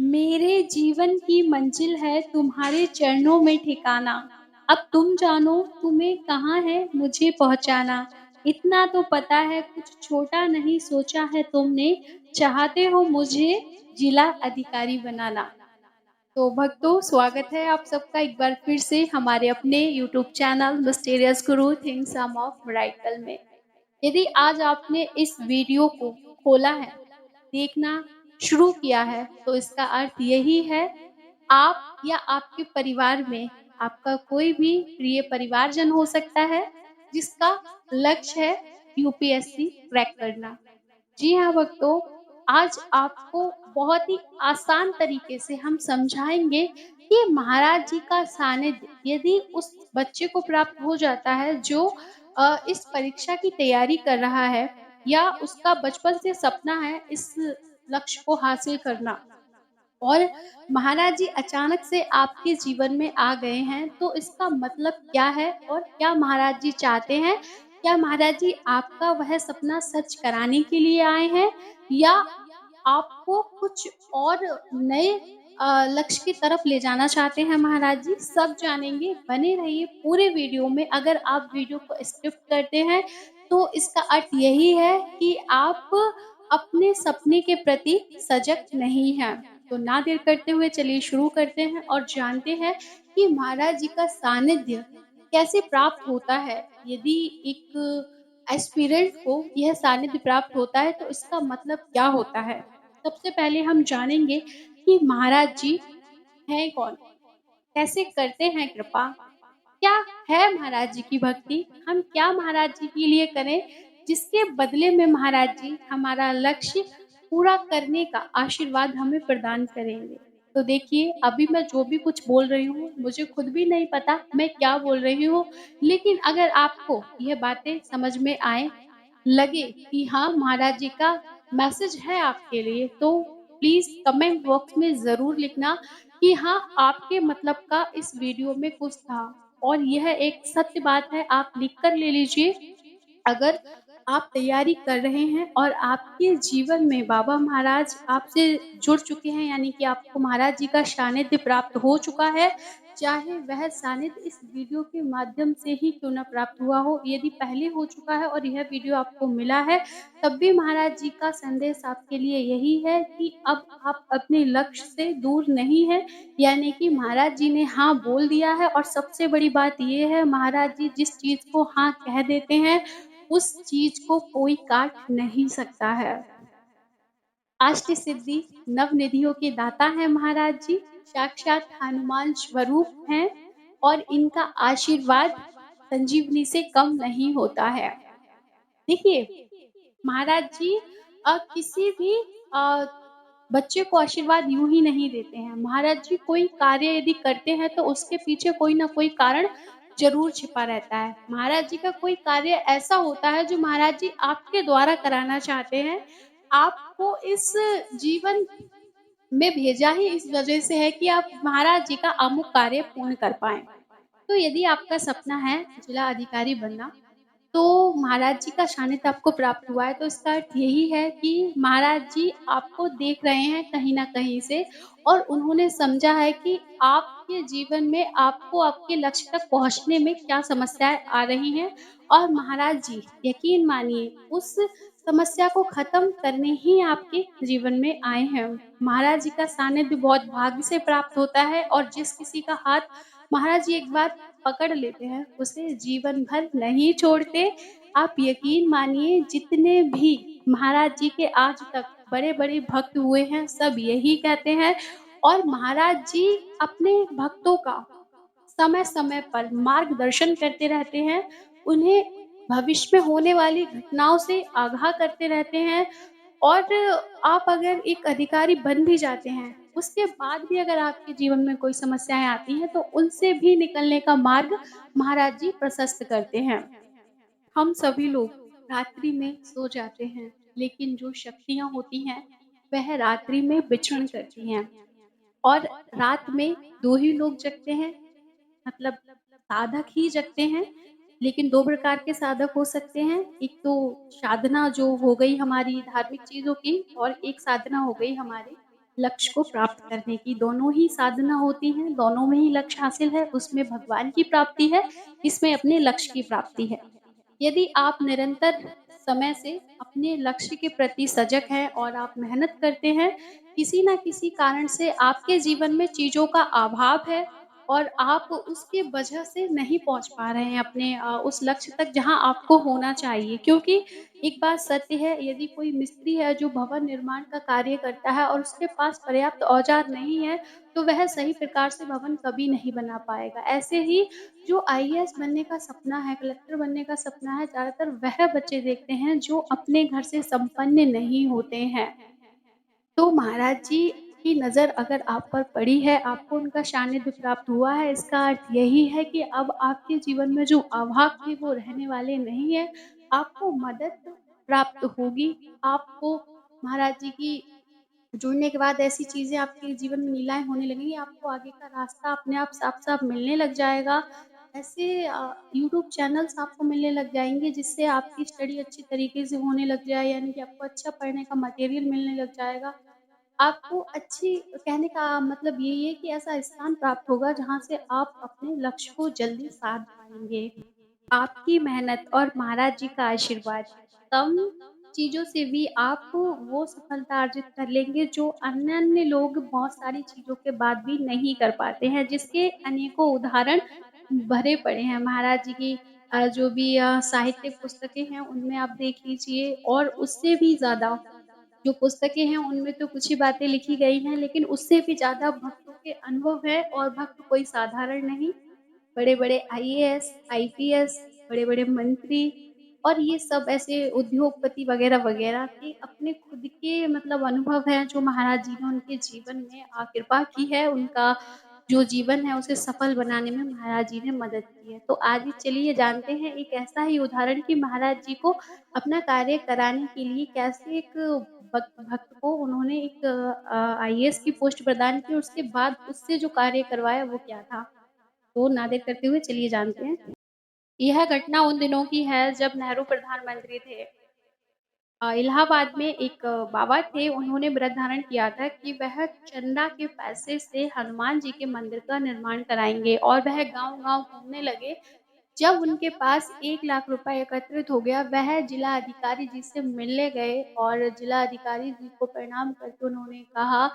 मेरे जीवन की मंजिल है तुम्हारे चरणों में ठिकाना। अब तुम जानो तुम्हें कहाँ है मुझे पहुँचाना। इतना तो पता है कुछ छोटा नहीं सोचा है तुमने, चाहते हो मुझे जिला अधिकारी बनाना। तो भक्तों, स्वागत है आप सबका एक बार फिर से हमारे अपने YouTube channel mysterious Guru things of miracle में। यदि आज आपने इस वीडियो को खोला है, देखना शुरू किया है, तो इसका अर्थ यही है, आप या आपके परिवार में आपका कोई भी प्रिय परिवारजन हो सकता है, जिसका लक्ष्य है यूपीएससी क्रैक करना। जी हाँ भक्तों, आज आपको बहुत ही आसान तरीके से हम समझाएँगे कि महाराज जी का सानिध्य यदि उस बच्चे को प्राप्त हो जाता है जो इस परीक्षा की तैयारी कर रहा है या उसका बचपन से सपना है इस लक्ष्य को हासिल करना, और महाराज जी अचानक से आपके जीवन में आ गए हैं, तो इसका मतलब क्या है और क्या महाराज जी चाहते हैं? क्या महाराज जी आपका वह सपना सच कराने के लिए आए हैं या आपको कुछ और नए लक्ष्य की तरफ ले जाना चाहते हैं महाराज जी? सब जानेंगे, बने रहिए पूरे वीडियो में। अगर आप वीडियो को स्किप करते हैं, तो इसका अर्थ यही है कि आप अपने सपने के प्रति सजग नहीं हैं। तो ना देर करते हुए चलिए शुरू करते हैं और जानते हैं कि महाराज जी का सानिध्य कैसे प्राप्त होता है। यदि एक एस्पिरेंट को यह सानिध्य प्राप्त होता है, तो इसका मतलब क्या होता है? सबसे पहले हम जानेंगे कि महाराज जी हैं कौन? कैसे करते हैं कृपा? क्या है महाराज जी की भक्ति? हम क्या महाराज जी के लिए करें, जिसके बदले में महाराज जी हमारा लक्ष्य पूरा करने का आशीर्वाद हमें प्रदान करेंगे? तो देखिए, अभी मैं जो भी कुछ बोल रही हूँ, मुझे खुद भी नहीं पता मैं क्या बोल रही हूँ, लेकिन अगर आपको यह बातें समझ में आएँ, लगे कि हाँ, महाराज जी का मैसेज है आपके लिए, तो प्लीज़ कमेंट बॉक्स में ज़रूर लिखना कि हाँ, आपके मतलब का इस वीडियो में कुछ था। और यह एक सत्य बात है, आप लिख कर ले लीजिए। अगर आप तैयारी कर रहे हैं और आपके जीवन में बाबा महाराज आपसे जुड़ चुके हैं, यानी कि आपको महाराज जी का सानिध्य प्राप्त हो चुका है, चाहे वह सानिध्य इस वीडियो के माध्यम से ही क्यों ना प्राप्त हुआ हो, यदि पहले हो चुका है और यह वीडियो आपको मिला है, तब भी महाराज जी का संदेश आपके लिए यही है कि अब आप अपने लक्ष्य से दूर नहीं हैं, यानी कि महाराज जी ने हाँ बोल दिया है। और सबसे बड़ी बात ये है, महाराज जी जिस चीज़ को हाँ कह देते हैं, उस चीज़ को कोई काट नहीं सकता है। अष्ट सिद्धि नवनिधियों के दाता हैं महाराज जी, साक्षात हनुमान स्वरूप हैं और इनका आशीर्वाद संजीवनी से कम नहीं होता है। देखिए, महाराज जी किसी भी अ, बच्चे को आशीर्वाद यूँ ही नहीं देते हैं। महाराज जी कोई कार्य यदि करते हैं, तो उसके पीछे कोई न कोई कारण ज़रूर छिपा रहता है। महाराज जी का कोई कार्य ऐसा होता है जो महाराज जी आपके द्वारा कराना चाहते हैं। आपको इस जीवन में भेजा ही इस वज़ह से है कि आप महाराज जी का अमुक कार्य पूर्ण कर पाएँ। तो यदि आपका सपना है जिला अधिकारी बनना, तो महाराज जी का सानिध्य आपको प्राप्त हुआ है, तो इसका अर्थ यही है कि महाराज जी आपको देख रहे हैं कहीं न कहीं से, और उन्होंने समझा है कि आपके जीवन में आपको आपके लक्ष्य तक पहुँचने में क्या समस्याएँ आ रही हैं, और महाराज जी यकीन मानिए उस समस्या को ख़त्म करने ही आपके जीवन में आए हैं। महाराज जी का सानिध्य बहुत भाग्य से प्राप्त होता है, और जिस किसी का हाथ महाराज जी एक बार पकड़ लेते हैं, उसे जीवन भर नहीं छोड़ते। आप यकीन मानिए जितने भी महाराज जी के आज तक बड़े-बड़े भक्त हुए हैं, सब यही कहते हैं, और महाराज जी अपने भक्तों का समय-समय पर मार्गदर्शन करते रहते हैं। उन्हें भविष्य में होने वाली घटनाओं से आगाह करते रहते हैं, और आप अगर एक अधिकारी बन भी जाते हैं, उसके बाद भी अगर आपके जीवन में कोई समस्याएँ आती हैं, तो उनसे भी निकलने का मार्ग महाराज जी प्रशस्त करते हैं। हम सभी लोग रात्रि में सो जाते हैं, लेकिन जो शक्तियाँ होती हैं, वह रात्रि में विचरण करती हैं, और रात में 2 ही लोग जगते हैं, मतलब साधक ही जगते हैं, लेकिन 2 प्रकार के साधक हो सकते हैं। एक तो साधना जो हो गई हमारी धार्मिक चीज़ों की, और एक साधना हो गई हमारी लक्ष्य को प्राप्त करने की। दोनों ही साधना होती हैं, दोनों में ही लक्ष्य हासिल है, उसमें भगवान की प्राप्ति है, इसमें अपने लक्ष्य की प्राप्ति है। यदि आप निरंतर समय से अपने लक्ष्य के प्रति सजग हैं और आप मेहनत करते हैं, किसी न किसी कारण से आपके जीवन में चीज़ों का अभाव है और आप उसकी वजह से नहीं पहुँच पा रहे हैं अपने उस लक्ष्य तक जहाँ आपको होना चाहिए। क्योंकि एक बात सत्य है, यदि कोई मिस्त्री है जो भवन निर्माण का कार्य करता है और उसके पास पर्याप्त औज़ार नहीं है, तो वह सही प्रकार से भवन कभी नहीं बना पाएगा। ऐसे ही जो आईएएस बनने का सपना है, कलेक्टर बनने का सपना है, ज़्यादातर वह बच्चे देखते हैं जो अपने घर से संपन्न नहीं होते हैं। तो महाराज जी की नज़र अगर आप पर पड़ी है, आपको उनका सानिध्य प्राप्त हुआ है, इसका अर्थ यही है कि अब आपके जीवन में जो अभाव थे वो रहने वाले नहीं हैं। आपको मदद प्राप्त होगी, आपको महाराज जी की जुड़ने के बाद ऐसी चीज़ें आपके जीवन में लीलाएँ होने लगेंगी, आपको आगे का रास्ता अपने आप साफ-साफ मिलने लग जाएगा। ऐसे यूट्यूब चैनल्स आपको मिलने लग जाएँगे जिससे आपकी स्टडी अच्छी तरीके से होने लग जाए, यानी कि आपको अच्छा पढ़ने का मटेरियल मिलने लग जाएगा। आपको अच्छी कहने का मतलब यही है कि ऐसा स्थान प्राप्त होगा जहाँ से आप अपने लक्ष्य को जल्दी साध पाएँगे। आपकी मेहनत और महाराज जी का आशीर्वाद कम चीज़ों से भी आप वो सफलता अर्जित कर लेंगे जो अन्य-अन्य लोग बहुत सारी चीज़ों के बाद भी नहीं कर पाते हैं, जिसके अनेकों उदाहरण भरे पड़े हैं। महाराज जी की जो भी साहित्यिक पुस्तकें हैं उनमें आप देख लीजिए और उससे भी ज़्यादा जो पुस्तकें हैं उनमें तो कुछ ही बातें लिखी गई हैं, लेकिन उससे भी ज़्यादा भक्तों के अनुभव है और भक्त कोई साधारण नहीं, बड़े-बड़े आईएएस, आईपीएस, बड़े-बड़े मंत्री और ये सब ऐसे उद्योगपति वगैरह-वगैरह के अपने खुद के मतलब अनुभव हैं जो महाराज जी ने उनके जीवन में कृपा की है, उनका जो जीवन है उसे सफल बनाने में महाराज जी ने मदद की है। तो आगे चलिए जानते हैं एक ऐसा ही उदाहरण कि महाराज जी को अपना कार्य कराने के लिए कैसे एक भक्त को उन्होंने एक आईएएस की पोस्ट प्रदान की और उसके बाद उससे जो कार्य करवाया वो क्या था? तो ना देर करते हुए चलिए जानते हैं। यह घटना उन दिनों की है जब नेहरू प्रधानमंत्री थे। इलाहाबाद में एक बाबा थे, उन्होंने व्रत धारण किया था कि वह चंदा के पैसे से हनुमान जी के मंदिर का निर्माण कराएँगे और वह गाँव-गाँव घूमने लगे। जब उनके पास 1 लाख रुपए एकत्रित हो गया, वह जिला अधिकारी जी से मिलने गए और जिला अधिकारी जी को प्रणाम करके उन्होंने कहा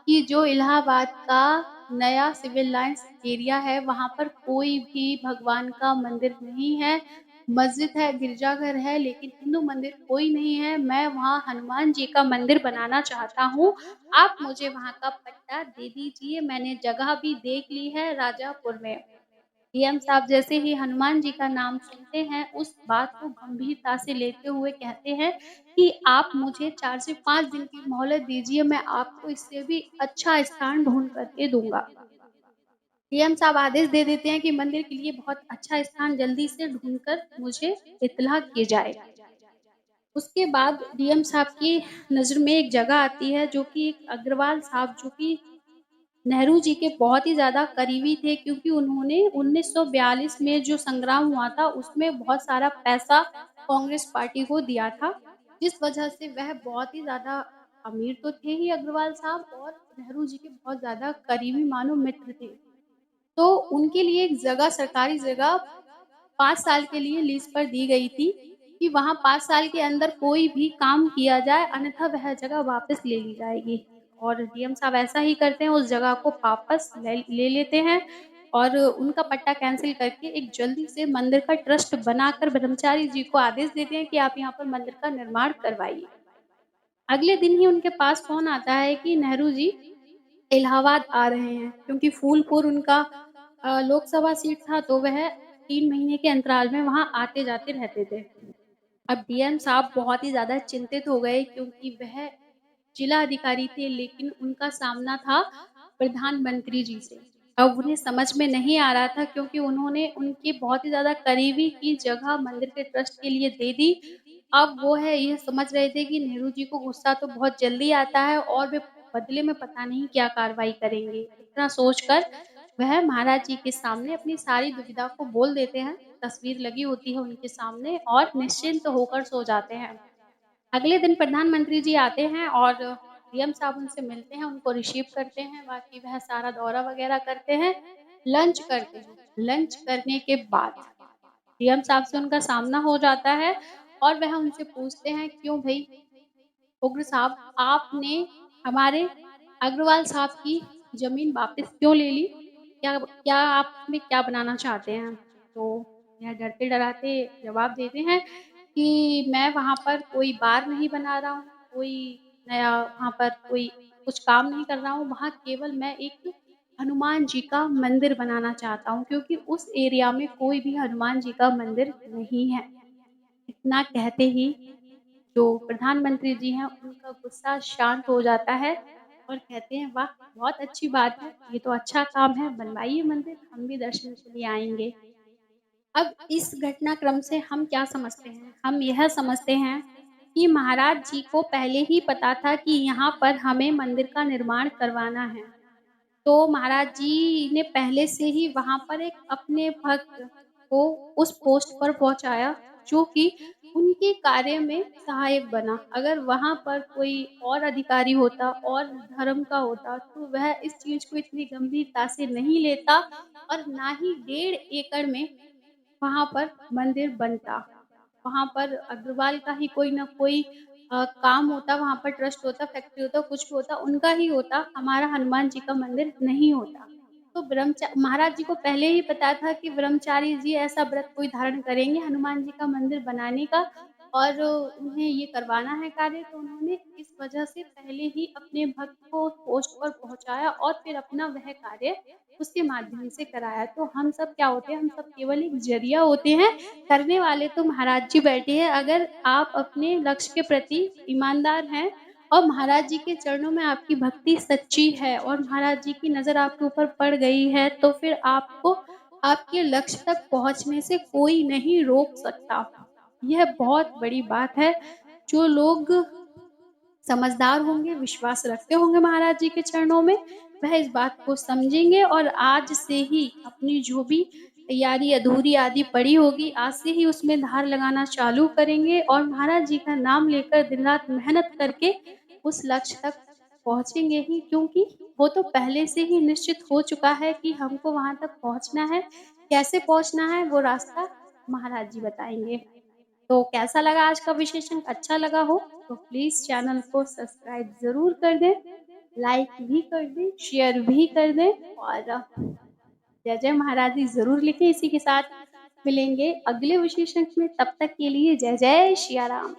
कि जो इलाहाबाद का नया सिविल लाइन्स एरिया है, वहाँ पर कोई भी भगवान का मंदिर नहीं है। मस्जिद है, गिरजाघर है, लेकिन हिंदू मंदिर कोई नहीं है। मैं वहाँ हनुमान जी का मंदिर बनाना चाहता हूँ। आप मुझे वहाँ का पट्टा दे दीजिए। मैंने जगह भी देख ली है राजापुर में। डीएम साहब जैसे ही हनुमान जी का नाम सुनते हैं, उस बात को गंभीरता से लेते हुए कहते हैं कि आप मुझे 4 से 5 दिन की मोहलत दीजिए, मैं आपको इससे भी अच्छा स्थान ढूँढ कर के दूँगा। डीएम साहब आदेश दे देते हैं कि मंदिर के लिए बहुत अच्छा स्थान जल्दी से ढूँढ कर मुझे इत्तला किए जाए। उसके बाद डीएम साहब की नज़र में एक जगह आती है जो कि एक अग्रवाल साहब जो कि नेहरू जी के बहुत ही ज़्यादा करीबी थे क्योंकि उन्होंने 1942 में जो संग्राम हुआ था उसमें बहुत सारा पैसा कांग्रेस पार्टी को दिया था, जिस वजह से वह बहुत ही ज़्यादा अमीर तो थे ही अग्रवाल साहब और नेहरू जी के बहुत ज़्यादा करीबी मानो मित्र थे। तो उनके लिए एक जगह सरकारी जगह 5 साल के लिए लीज़ पर दी गई थी कि वहाँ 5 साल के अंदर कोई भी काम किया जाए अन्यथा वह जगह वापस ले ली जाएगी। और डीएम साहब ऐसा ही करते हैं, उस जगह को वापस ले लेते हैं और उनका पट्टा कैंसल करके एक जल्दी से मंदिर का ट्रस्ट बनाकर ब्रह्मचारी जी को आदेश देते हैं कि आप यहाँ पर मंदिर का निर्माण करवाइए। अगले दिन ही उनके पास फ़ोन आता है कि नेहरू जी इलाहाबाद आ रहे हैं क्योंकि फूलपुर उनका लोकसभा सीट था तो वह 3 महीने के अंतराल में वहाँ आते-जाते रहते थे। अब डीएम साहब बहुत ही ज़्यादा चिंतित हो गए क्योंकि वह जिला अधिकारी थे लेकिन उनका सामना था प्रधानमंत्री जी से। अब उन्हें समझ में नहीं आ रहा था क्योंकि उन्होंने उनकी बहुत ही ज़्यादा करीबी की जगह मंदिर के ट्रस्ट के लिए दे दी। अब वो है ये समझ रहे थे कि नेहरू जी को गुस्सा तो बहुत जल्दी आता है और वे बदले में पता नहीं क्या कार्रवाई करेंगे। इतना सोचकर वह महाराज जी के सामने अपनी सारी दुविधा को बोल देते हैं। तस्वीर लगी होती है उनके सामने और निश्चिंत होकर सो जाते हैं। अगले दिन प्रधानमंत्री जी आते हैं और डीएम साहब उनसे मिलते हैं, उनको रिसीव करते हैं, बाकी वह सारा दौरा वगैरह करते हैं, लंच करते हैं। लंच करने के बाद डीएम साहब से उनका सामना हो जाता है और वह उनसे पूछते हैं, "क्यों भई उग्र साहब, आपने हमारे अग्रवाल साहब की ज़मीन वापस क्यों ले ली? क्या क्या आप उसमें क्या बनाना चाहते हैं?" तो यह डरते-डराते जवाब देते हैं कि मैं वहाँ पर कोई बार नहीं बना रहा हूँ, कोई नया वहाँ पर कोई कुछ काम नहीं कर रहा हूँ, वहाँ केवल मैं एक हनुमान जी का मंदिर बनाना चाहता हूँ क्योंकि उस एरिया में कोई भी हनुमान जी का मंदिर नहीं है। इतना कहते ही जो प्रधानमंत्री जी हैं, उनका गुस्सा शांत हो जाता है और कहते हैं, "वाह! बहुत अच्छी बात है, ये तो अच्छा काम है, बनवाइए मंदिर, हम भी दर्शन के लिए आएँगे।" अब इस घटनाक्रम से हम क्या समझते हैं? हम यह समझते हैं कि महाराज जी को पहले ही पता था कि यहाँ पर हमें मंदिर का निर्माण करवाना है। तो महाराज जी ने पहले से ही वहाँ पर एक अपने भक्त को उस पोस्ट पर पहुँचाया, जो कि उनके कार्य में सहायक बना। अगर वहाँ पर कोई और अधिकारी होता और धर्म का होता, तो वह इस चीज़ को इतनी गंभीरता से नहीं लेता और ना ही 1.5 एकड़ में वहाँ पर मंदिर बनता। वहाँ पर अग्रवाल का ही कोई न कोई काम होता, वहाँ पर ट्रस्ट होता, फैक्ट्री होता, कुछ भी होता, उनका ही होता, हमारा हनुमान जी का मंदिर नहीं होता। तो महाराज जी को पहले ही पता था कि ब्रह्मचारी जी ऐसा व्रत कोई धारण करेंगे हनुमान जी का मंदिर बनाने का और उन्हें ये करवाना है कार्य, तो उन्होंने इस वजह से पहले ही अपने भक्त को उस पोस्ट पर पहुँचाया और फिर अपना वह कार्य उसके माध्यम से कराया। तो हम सब क्या होते हैं, हम सब केवल एक ज़रिया होते हैं, करने वाले तो महाराज जी बैठे हैं। अगर आप अपने लक्ष्य के प्रति ईमानदार हैं और महाराज जी के चरणों में आपकी भक्ति सच्ची है और महाराज जी की नज़र आपके ऊपर पड़ गई है, तो फिर आपको आपके लक्ष्य तक पहुँचने से कोई नहीं रोक सकता। यह बहुत बड़ी बात है। जो लोग समझदार होंगे, विश्वास रखते होंगे महाराज जी के चरणों में, वह इस बात को समझेंगे और आज से ही अपनी जो भी तैयारी अधूरी आदि पड़ी होगी, आज से ही उसमें धार लगाना चालू करेंगे और महाराज जी का नाम लेकर दिन-रात मेहनत करके उस लक्ष्य तक पहुँचेंगे ही क्योंकि वो तो पहले से ही निश्चित हो चुका है कि हमको वहाँ तक पहुँचना है। कैसे पहुँचना है, वो रास्ता महाराज जी बताएँगे। तो कैसा लगा आज का विशेषण? अच्छा लगा हो तो प्लीज़ चैनल को सब्सक्राइब ज़रूर कर दें, लाइक भी कर दें, शेयर भी कर दें और जय जय महाराज जी ज़रूर लिखें। इसी के साथ मिलेंगे अगले विशेषण में, तब तक के लिए जय जय सिया राम।